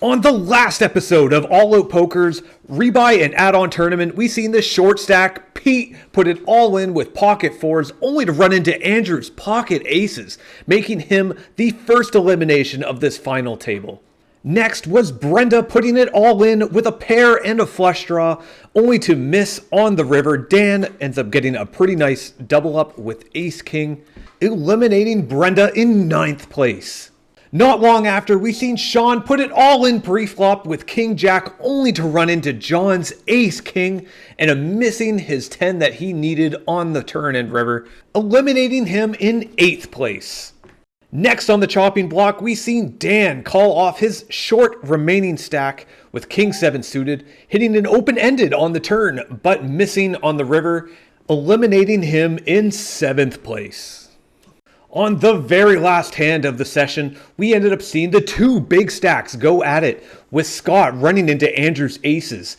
On the last episode of All Out Poker's rebuy and add-on tournament, we seen the short stack Pete put it all in with pocket fours, only to run into Andrew's pocket aces, making him the first elimination of this final table. Next was Brenda putting it all in with a pair and a flush draw, only to miss on the river. Dan ends up getting a pretty nice double up with ace-king, eliminating Brenda in 9th place. Not long after, we seen Sean put it all in pre-flop with king-jack, only to run into John's ace-king and a missing his 10 that he needed on the turn and river, eliminating him in 8th place. Next on the chopping block, we seen Dan call off his short remaining stack with king-7 suited, hitting an open-ended on the turn, but missing on the river, eliminating him in 7th place. On the very last hand of the session, we ended up seeing the two big stacks go at it, with Scott running into Andrew's aces,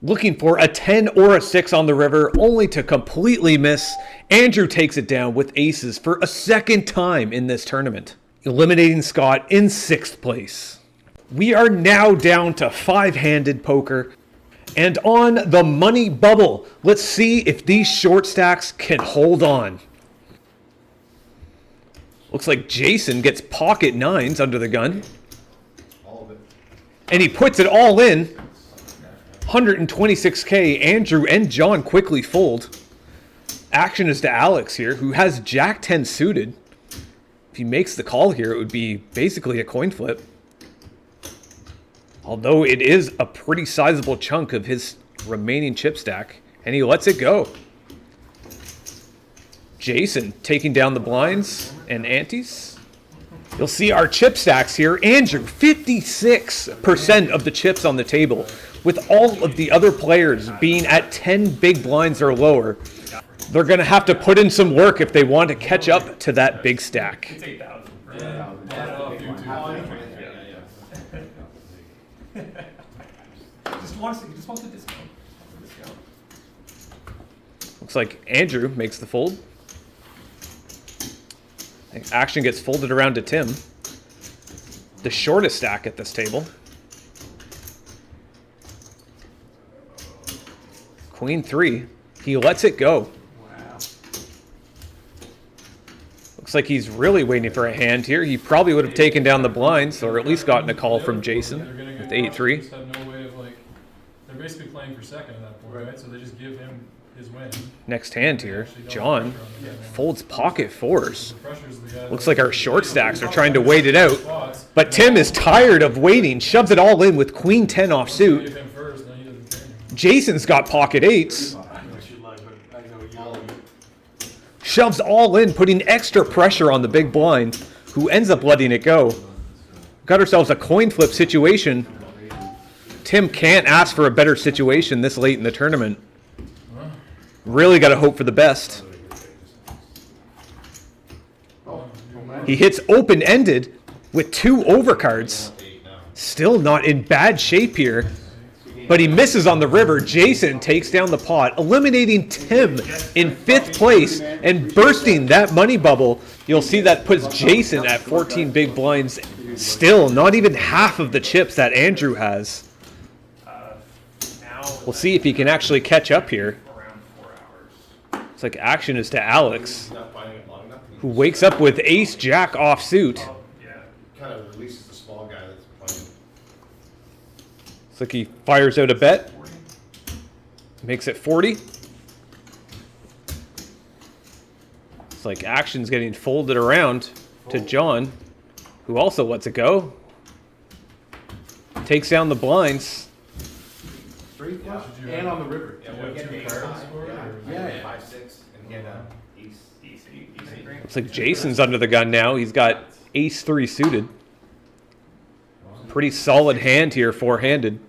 looking for a 10 or a 6 on the river, only to completely miss. Andrew takes it down with aces for a second time in this tournament, eliminating Scott in 6th place. We are now down to 5-handed poker, and on the money bubble, let's see if these short stacks can hold on. Looks like Jason gets pocket 9s under the gun. All of it. And he puts it all in. 126k. Andrew and John quickly fold. Action is to Alex here, who has Jack 10 suited. If he makes the call here, it would be basically a coin flip. Although it is a pretty sizable chunk of his remaining chip stack. And he lets it go. Jason taking down the blinds and antes. You'll see our chip stacks here. Andrew, 56% of the chips on the table, with all of the other players being at 10 big blinds or lower. They're going to have to put in some work if they want to catch up to that big stack. It's 8,000. Just wants the discount. Looks like Andrew makes the fold. Action gets folded around to Tim. The shortest stack at this table. Queen 3. He lets it go. Wow. Looks like he's really waiting for a hand here. He probably would have taken down the blinds, or at least gotten a call from Jason with 8-3. Just have no way of, like, they're basically playing for second at that point, right? So they just give him his win. Next hand here, John folds pocket fours. The pressure's the guy. Looks like our short stacks are trying to wait it out, but Tim is tired of waiting, shoves it all in with queen 10 off suit. Give him first, then he doesn't care. Jason's got pocket 8s. Shoves all in, putting extra pressure on the big blind, who ends up letting it go. Got ourselves a coin flip situation. Tim can't ask for a better situation this late in the tournament. Really got to hope for the best. He hits open-ended with 2 overcards. Still not in bad shape here. But he misses on the river. Jason takes down the pot, eliminating Tim in 5th place and bursting that money bubble. You'll see that puts Jason at 14 big blinds. Still not even half of the chips that Andrew has. We'll see if he can actually catch up here. It's like action is to Alex, who wakes up with ace-jack off suit. Kind of releases the small guy that's playing. It's like he fires out a bet. Makes it 40. It's like action's getting folded around to John, who also lets it go. Takes down the blinds. Three flush and on the river. Yeah, 5-6 and get ace. Looks like Jason's under the gun now. He's got ace 3 suited. Pretty solid hand here, 4-handed.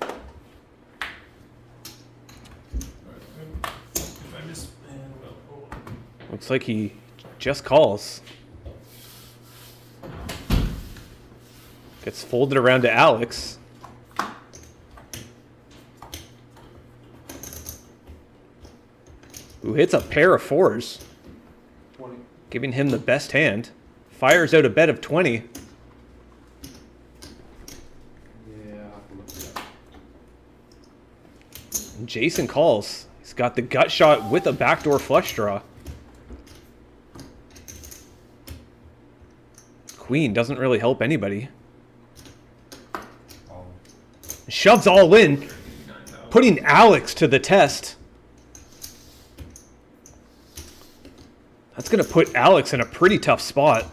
Looks like he just calls. Gets folded around to Alex. Who hits a pair of 4s. 20. Giving him the best hand. Fires out a bet of 20. Yeah. And Jason calls. He's got the gut shot with a backdoor flush draw. Queen doesn't really help anybody. Shoves all in, putting Alex to the test. That's going to put Alex in a pretty tough spot.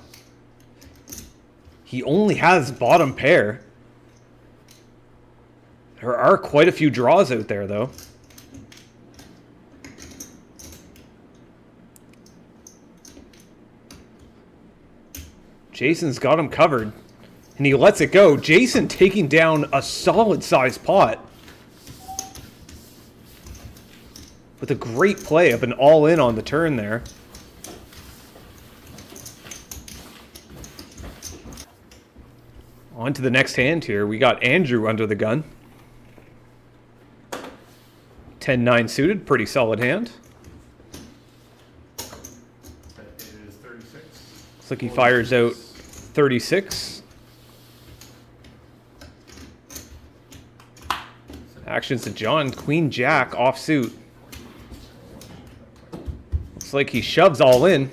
He only has bottom pair. There are quite a few draws out there, though. Jason's got him covered, and he lets it go. Jason taking down a solid-sized pot with a great play of an all-in on the turn there. On to the next hand here. We got Andrew under the gun. 10-9 suited, pretty solid hand. That is 36. Looks like he fires out 36. Actions to John. Queen Jack offsuit. Looks like he shoves all in.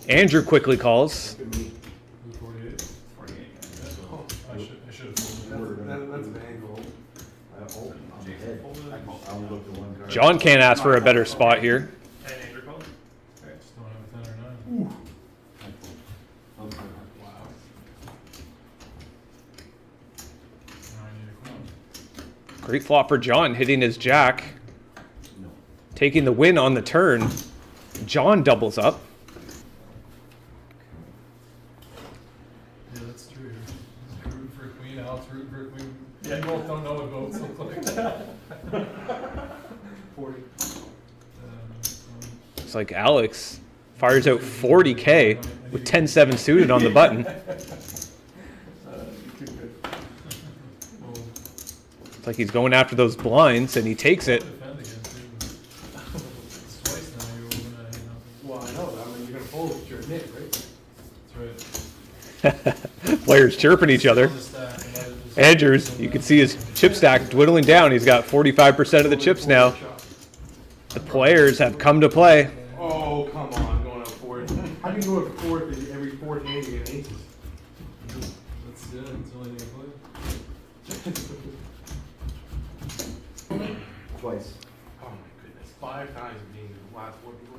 Andrew quickly calls. Good me. 48. 48. I should have folded. That's an angle. John can't ask for a better spot here. Just don't have a 10 or 9. Wow. Now I need a queen. Great flop for John, hitting his jack. Taking the win on the turn. John doubles up. Yeah, that's true. He's rooting for a queen, Alex rooting for a queen. Yeah, you both don't know what votes look like. 40. It's like Alex fires out 40K with 10-7 suited on the button. It's like he's going after those blinds, and he takes it. Defend against you. It's twice now you're over that, you know. Well, I know that. I mean, you're going to fold if you're a nit, right? That's right. Players chirping each other. On the stack, and let it just- Andrews, you can see his chip stack dwindling down. He's got 45% of the chips now. The players have come to play. Oh, come on. Going up fourth. How do you go up fourth and every fourth hand you get aces? That's the only thing I play. Twice. Oh, my goodness. 5 times being the last four people.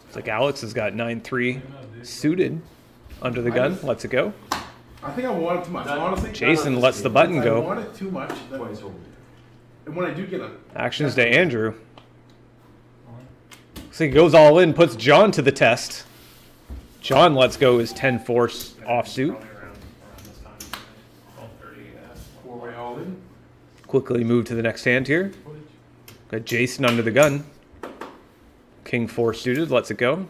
It's like Alex has got 9-3 Maybe not, dude. suited under the gun. Lets it go. I think I want it too much. Honestly, Jason lets the button I go. want it too much. Twice over. And when I do get a Actions to Andrew. So he goes all in, puts John to the test. John lets go his 10-4 offsuit. four-way all in, Quickly move to the next hand here. Got Jason under the gun. King 4 suited, lets it go.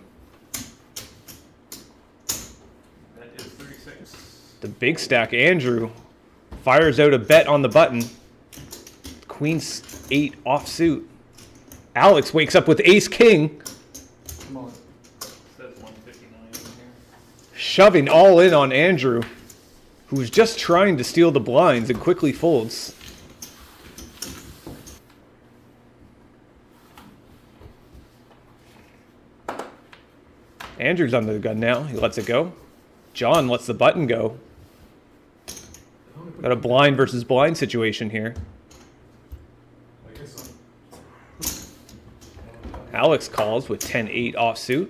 that is 36. The big stack, Andrew, fires out a bet on the button. Queen 8 offsuit. Alex wakes up with ace king, Come on. Says 159 in here. shoving all in on Andrew, who's just trying to steal the blinds and quickly folds. Andrew's under the gun now. He lets it go. John lets the button go. Got a blind versus blind situation here. I guess Alex calls with 10-8 offsuit.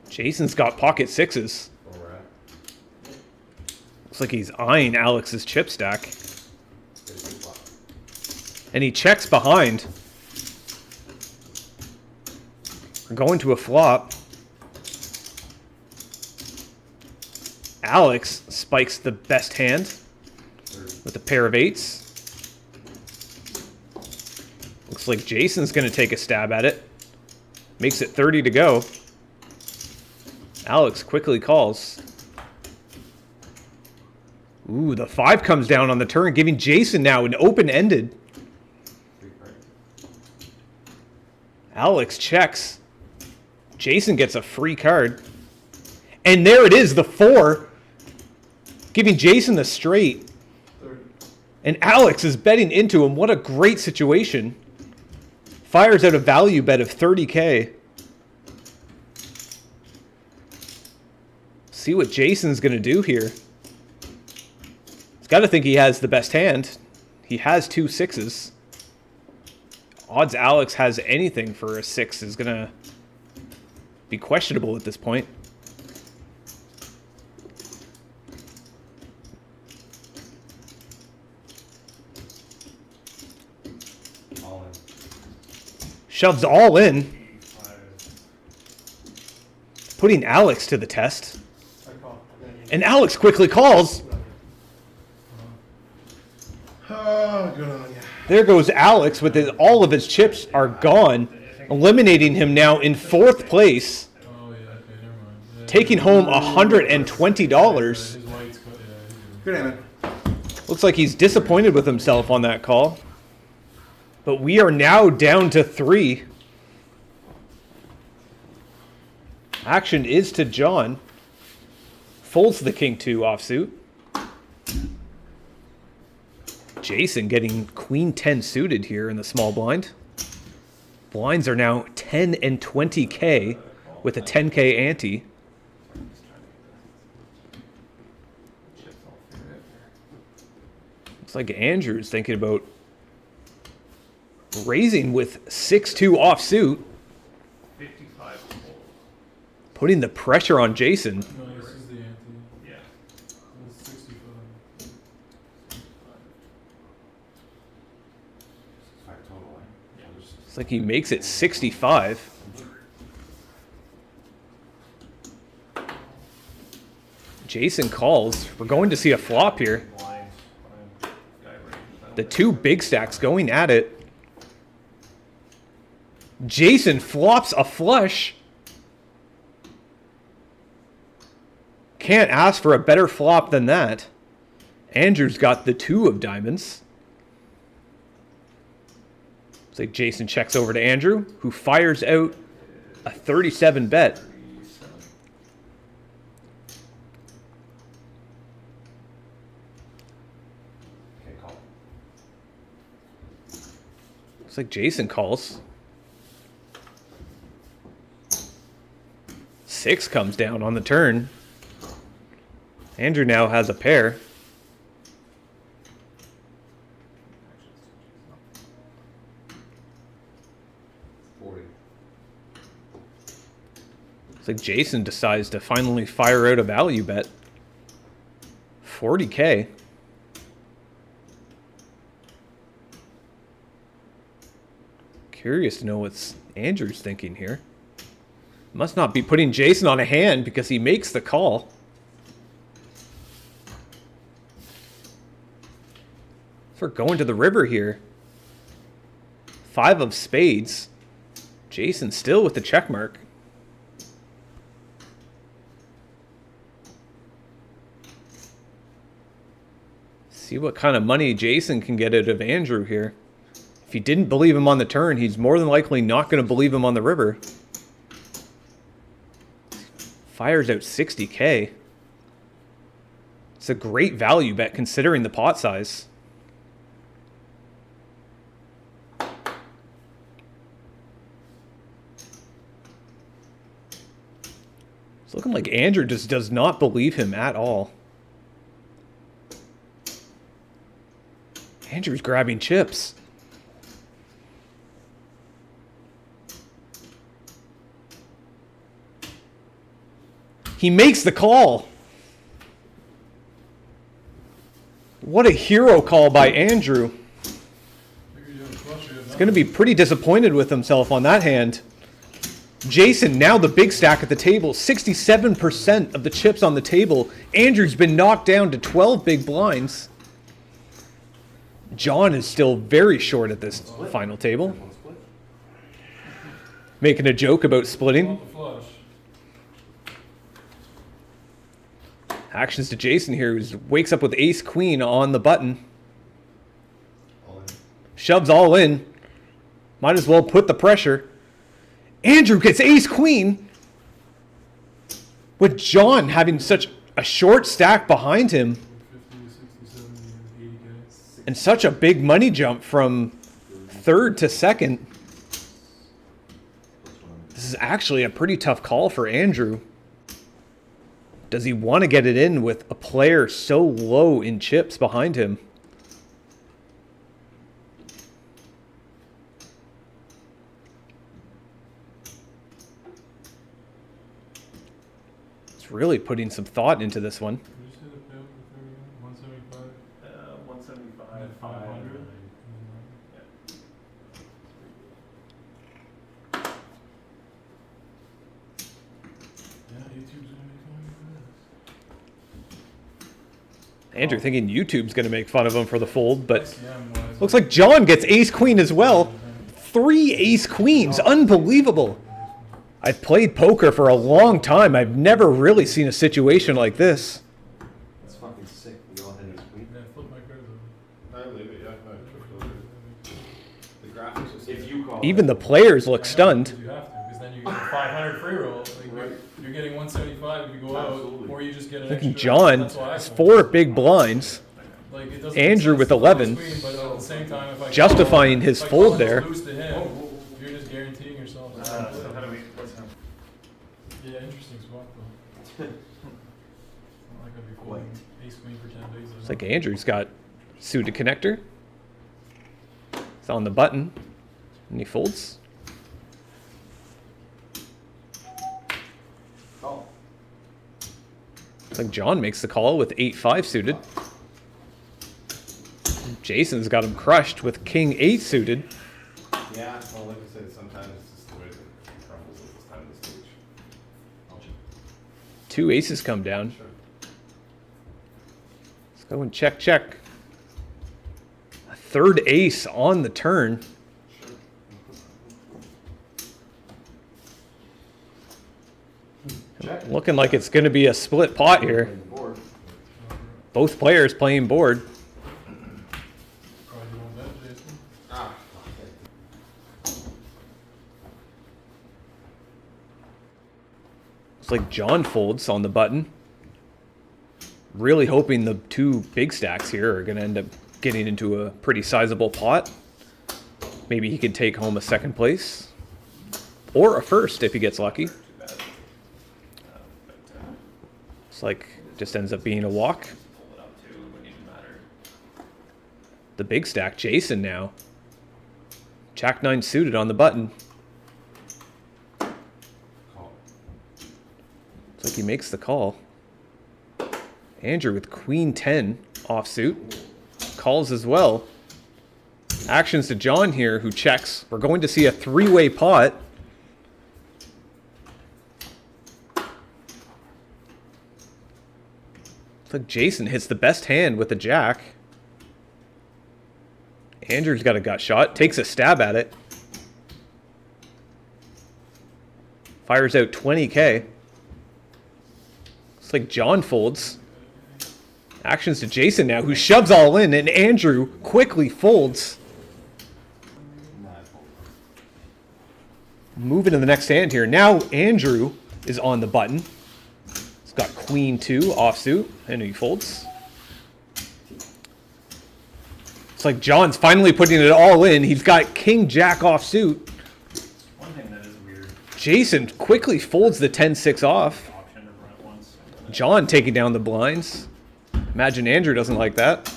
Jason's got pocket sixes. Looks like he's eyeing Alex's chip stack. And he checks behind. We're going to a flop. Alex spikes the best hand with a pair of 8s. Looks like Jason's going to take a stab at it. Makes it 30 to go. Alex quickly calls. Ooh, the 5 comes down on the turn, giving Jason now an open-ended. Alex checks. Jason gets a free card. And there it is, the 4. Giving Jason the straight. 30. And Alex is betting into him. What a great situation. Fires out a value bet of 30K. See what Jason's going to do here. He's got to think he has the best hand. He has 2 6s. Odds Alex has anything for a 6 is going to be questionable at this point. All in. Shoves all in, 85. putting Alex to the test. I call. And Alex quickly calls. Oh, good on you. There goes Alex with all of his chips are gone, eliminating him now in 4th place, Oh, yeah, okay, never mind. Yeah, taking home $120. his white's cut, yeah, he's good. Good hand, man. Looks like he's disappointed with himself on that call. But we are now down to 3. Action is to John. Folds the king 2 offsuit. Jason getting queen 10 suited here in the small blind. Blinds are now 10 and 20K with a 10K ante. Looks like Andrew's thinking about raising with 6-2 offsuit, 55 fold. putting the pressure on Jason. No, this is the ante. Yeah. It's 65. Looks like he makes it 65. Jason calls. We're going to see a flop here. Blinds. Guy range. The 2 big stacks going at it. Jason flops a flush. Can't ask for a better flop than that. Andrew's got the 2 of diamonds. Looks like Jason checks over to Andrew, who fires out a 37 bet. 37. Okay, call. Looks like Jason calls. 6 comes down on the turn. Andrew now has a pair. Looks like Jason decides to finally fire out a value bet. 40K. Curious to know what Andrew's thinking here. Must not be putting Jason on a hand because he makes the call. So we're going to the river here. 5 of spades. Jason still with the check mark. See what kind of money Jason can get out of Andrew here. If he didn't believe him on the turn, he's more than likely not going to believe him on the river. Fires out 60K. It's a great value bet considering the pot size. It's looking like Andrew just does not believe him at all. Andrew's grabbing chips. He makes the call. What a hero call by Andrew. He's going to be pretty disappointed with himself on that hand. Jason, now the big stack at the table. 67% of the chips on the table. Andrew's been knocked down to 12 big blinds. John is still very short at this final table. Making a joke about splitting. Flush. Actions to Jason here, who wakes up with ace queen on the button. All in. Shoves all in. Might as well put the pressure. Andrew gets ace queen. With John having such a short stack behind him. 50, 60, 70, 80 guys. And such a big money jump from third to second. This is actually a pretty tough call for Andrew. Does he want to get it in with a player so low in chips behind him? It's really putting some thought into this one. Did you say the payout for 175? 175, 500? Yeah, YouTube's gonna make money for this. Andrew thinking YouTube's going to make fun of him for the fold, but SCM-wise, looks like John gets ace-queen as well. 3 ace-queens. Unbelievable. I've played poker for a long time. I've never really seen a situation like this. That's fucking sick. We all had ace queen. Yeah, flip my cards over. I leave it, yeah. The graphics is. If you call Even it. the players look I know, stunned. because you have to, because then you get a 500 free roll. Like you're getting 175 if you go Absolutely. out, or you just get an Looking extra. John That's why I has fold. 4 big blinds. Like, it doesn't Andrew make with sense to 11, call his queen, but at the same time, if I justifying call- his if I fold call there. and lose to him, you're just guaranteeing yourself. So how do we, what's that? Yeah, interesting spot though. Not like I'd be folding ace queen for 10 days. It's like Andrew's got suited connector. It's on the button. And he folds. Call. It's like John makes the call with 8-5 suited. Jason's got him crushed with king 8 suited. Yeah, well, like I said, sometimes it's just the way that it crumbles at this time of the stage. 2 aces come down. Sure. Let's go and check, check. A 3rd ace on the turn. Sure. Check. Looking like it's going to be a split pot here. Playing the board. Both players playing board. Probably won't bet, Jason. Ah, It's like John folds on the button. Really hoping the 2 big stacks here are going to end up getting into a pretty sizable pot. Maybe he could take home a 2nd place. Or a 1st if he gets lucky. Too bad. But It's like just ends up being a walk. pull it up too, it wouldn't even matter. The big stack, Jason now. Jack 9 suited on the button. Call. It's like he makes the call. Andrew with queen 10 offsuit. Calls as well. Actions to John here, who checks. We're going to see a 3-way pot. It's like Jason hits the best hand with the jack. Andrew's got a gut shot. Takes a stab at it. Fires out 20K. It's like John folds. Actions to Jason now, who shoves all in, and Andrew quickly folds. Nah, I fold. Moving to the next hand here. Now Andrew is on the button. He's got queen 2 offsuit, and he folds. It's like John's finally putting it all in. He's got king jack offsuit. One thing that is weird, Jason quickly folds the 10-6 off. option to run it once. and then- John taking down the blinds. Imagine Andrew doesn't like that.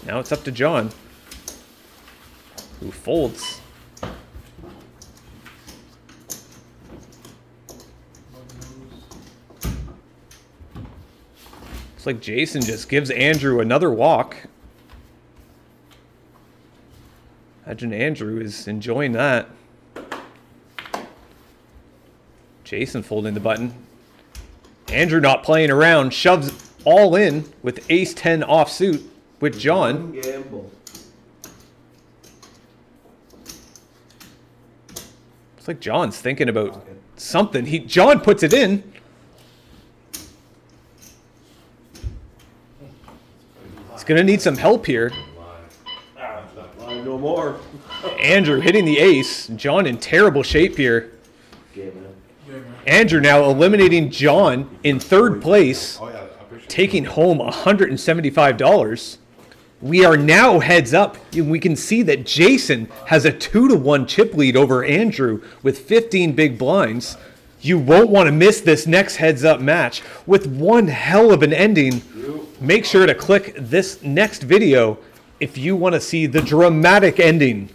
Now it's up to John, who folds. It's like Jason just gives Andrew another walk. Imagine Andrew is enjoying that. Jason folding the button. Andrew not playing around, shoves all in with ace 10 offsuit with John. Gamble. It's like John's thinking about something. John puts it in. He's gonna need some help here. No more. Andrew hitting the ace. John in terrible shape here. Game man. Yeah, man. Andrew now eliminating John in third place, Oh, yeah, I appreciate it. taking home $175. We are now heads up. We can see that Jason has a 2-1 chip lead over Andrew with 15 big blinds. You won't want to miss this next heads up match with one hell of an ending. Make sure to click this next video if you want to see the dramatic ending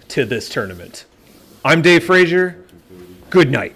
to this tournament. I'm Dave Frazier. Good night.